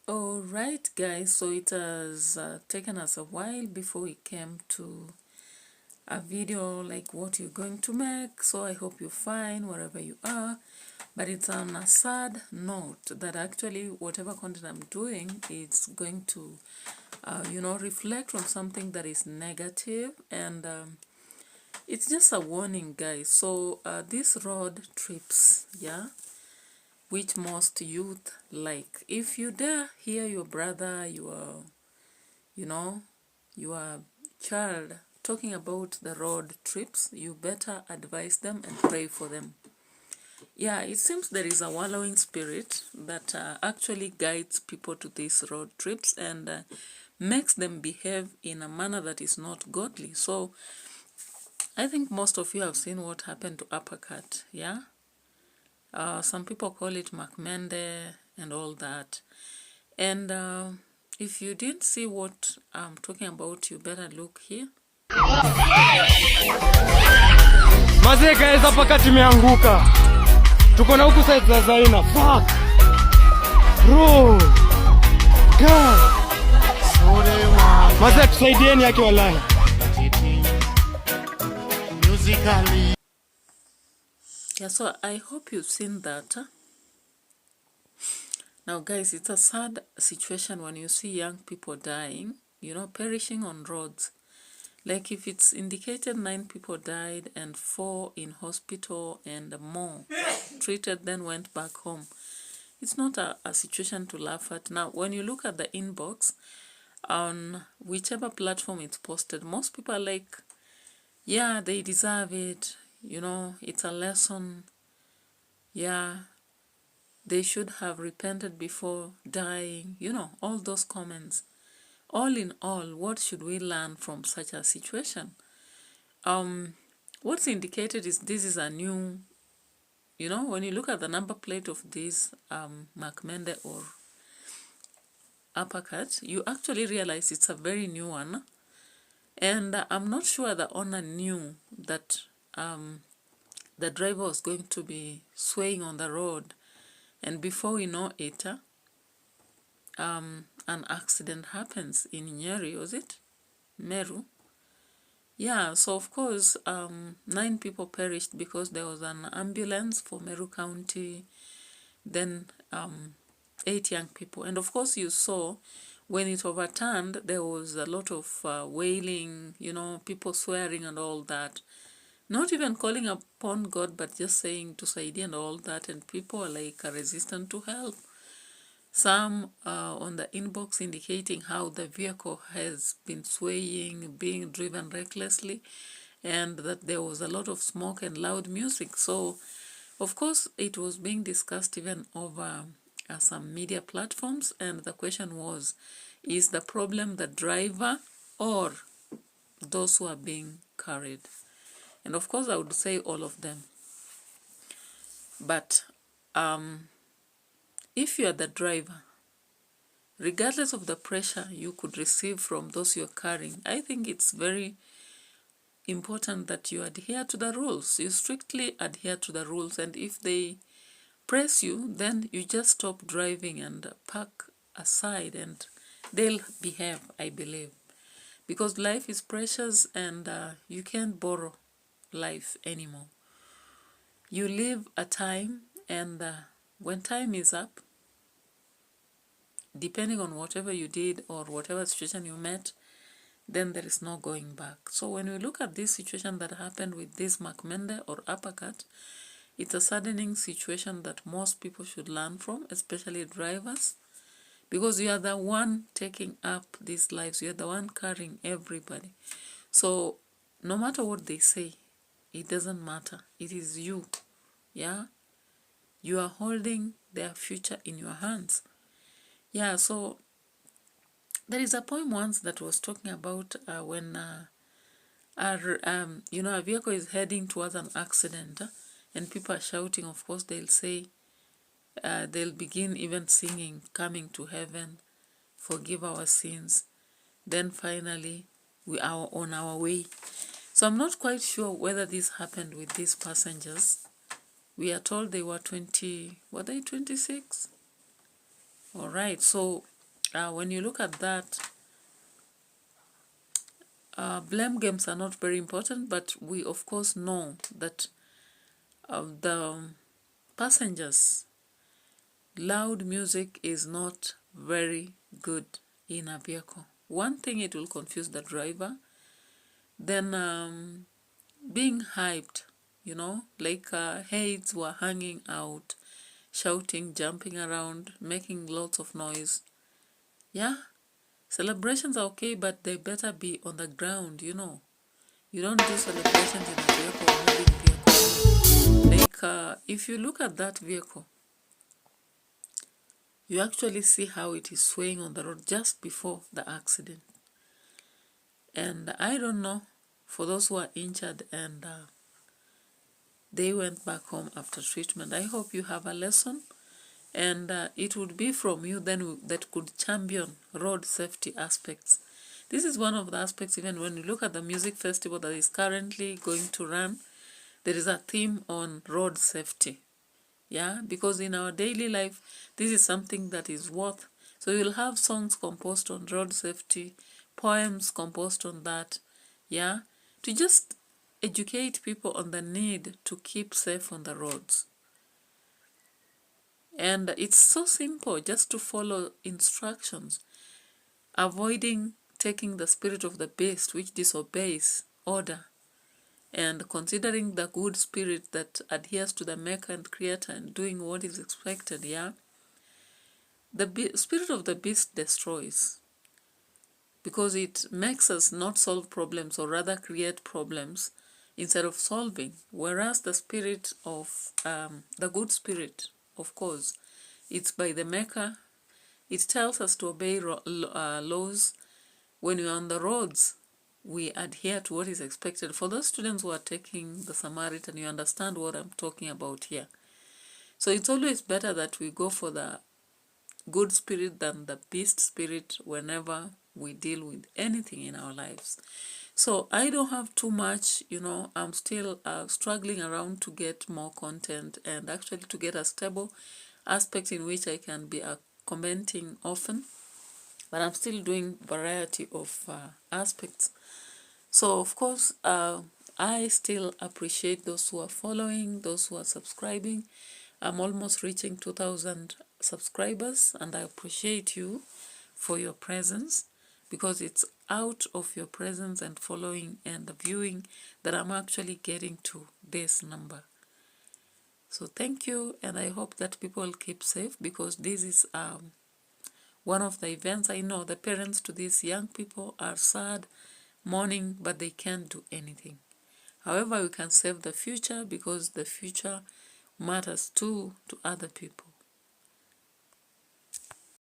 All right, guys, so it has taken us a while before we came to a video like what you're going to make, so I hope you're fine wherever you are. But it's on a sad note that actually whatever content I'm doing is going to reflect on something that is negative, and it's just a warning, guys. So these road trips, yeah, which most youth like. If you dare hear your brother, your child talking about the road trips, you better advise them and pray for them. Yeah, it seems there is a wallowing spirit that actually guides people to these road trips and makes them behave in a manner that is not godly. So I think most of you have seen what happened to UPPERCUT, yeah? Some people call it McMende and all that. And if you didn't see what I'm talking about, you better look here. Mazee guys, hapa kati imeanguka. Tuko na huku side za Zaina. Fuck. Bro. God. Mazee tusaidieni yake walai. Musically. Yeah, so I hope you've seen that. Now guys, it's a sad situation when you see young people dying, perishing on roads. Like if it's indicated 9 people died and 4 in hospital and more treated then went back home, it's not a situation to laugh at. Now, when you look at the inbox on whichever platform it's posted, most people are like, yeah, they deserve it. It's a lesson. Yeah, they should have repented before dying. All those comments. All in all, what should we learn from such a situation? What's indicated is this is a new, when you look at the number plate of this McMende or UPPERCUT, you actually realize it's a very new one. And I'm not sure the owner knew that the driver was going to be swaying on the road. And before we know it, an accident happens in Nyeri, was it? Meru? Yeah, so of course, 9 people perished because there was an ambulance for Meru County, then 8 young people. And of course, you saw when it overturned, there was a lot of wailing, people swearing and all that. Not even calling upon God, but just saying to Saidi and all that. And people are like resistant to help. Some on the inbox indicating how the vehicle has been swaying, being driven recklessly, and that there was a lot of smoke and loud music. So, of course, it was being discussed even over some media platforms, and the question was, is the problem the driver or those who are being carried? And of course, I would say all of them. But if you are the driver, regardless of the pressure you could receive from those you're carrying, I think it's very important that you adhere to the rules. You strictly adhere to the rules, and if they press you, then you just stop driving and park aside and they'll behave, I believe. Because life is precious and you can't borrow life anymore. You live a time, and when time is up, depending on whatever you did or whatever situation you met, then there is no going back. So when we look at this situation that happened with this McMende or UPPERCUT, it's a saddening situation that most people should learn from, especially drivers, because you are the one taking up these lives. You are the one carrying everybody. So no matter what they say, it doesn't matter. It is you. Yeah? You are holding their future in your hands. Yeah, so there is a poem once that was talking about when a vehicle is heading towards an accident and people are shouting. Of course, they'll say, they'll begin even singing, coming to heaven, forgive our sins. Then finally, we are on our way. So I'm not quite sure whether this happened with these passengers. We are told they were 20, were they 26? All right, so when you look at that, blame games are not very important, but we of course know that the passengers, loud music is not very good in a vehicle. One thing, it will confuse the driver. Then being hyped, like heads were hanging out, shouting, jumping around, making lots of noise. Yeah, celebrations are okay, but they better be on the ground. You don't do celebrations in a vehicle or moving vehicle. Like if you look at that vehicle, you actually see how it is swaying on the road just before the accident. And I don't know, for those who are injured and they went back home after treatment, I hope you have a lesson, and it would be from you then that could champion road safety aspects. This is one of the aspects. Even when you look at the music festival that is currently going to run, there is a theme on road safety. Yeah, because in our daily life, this is something that is worth. So you'll have songs composed on road safety, poems composed on that, yeah, to just educate people on the need to keep safe on the roads. And it's so simple, just to follow instructions, avoiding taking the spirit of the beast which disobeys order, and considering the good spirit that adheres to the maker and creator and doing what is expected. Yeah, the spirit of the beast destroys, because it makes us not solve problems, or rather create problems instead of solving. Whereas the spirit of the good spirit, of course, it's by the maker. It tells us to obey laws. When we are on the roads, we adhere to what is expected. For those students who are taking the Samaritan, you understand what I'm talking about here. So it's always better that we go for the good spirit than the beast spirit whenever we deal with anything in our lives. So I don't have too much, I'm still struggling around to get more content, and actually to get a stable aspect in which I can be commenting often. But I'm still doing variety of aspects. So of course, I still appreciate those who are following, those who are subscribing. I'm almost reaching 2,000 subscribers, and I appreciate you for your presence, because it's out of your presence and following and viewing that I'm actually getting to this number. So thank you, and I hope that people keep safe, because this is one of the events. I know the parents to these young people are sad, mourning, but they can't do anything. However, we can save the future, because the future matters too to other people.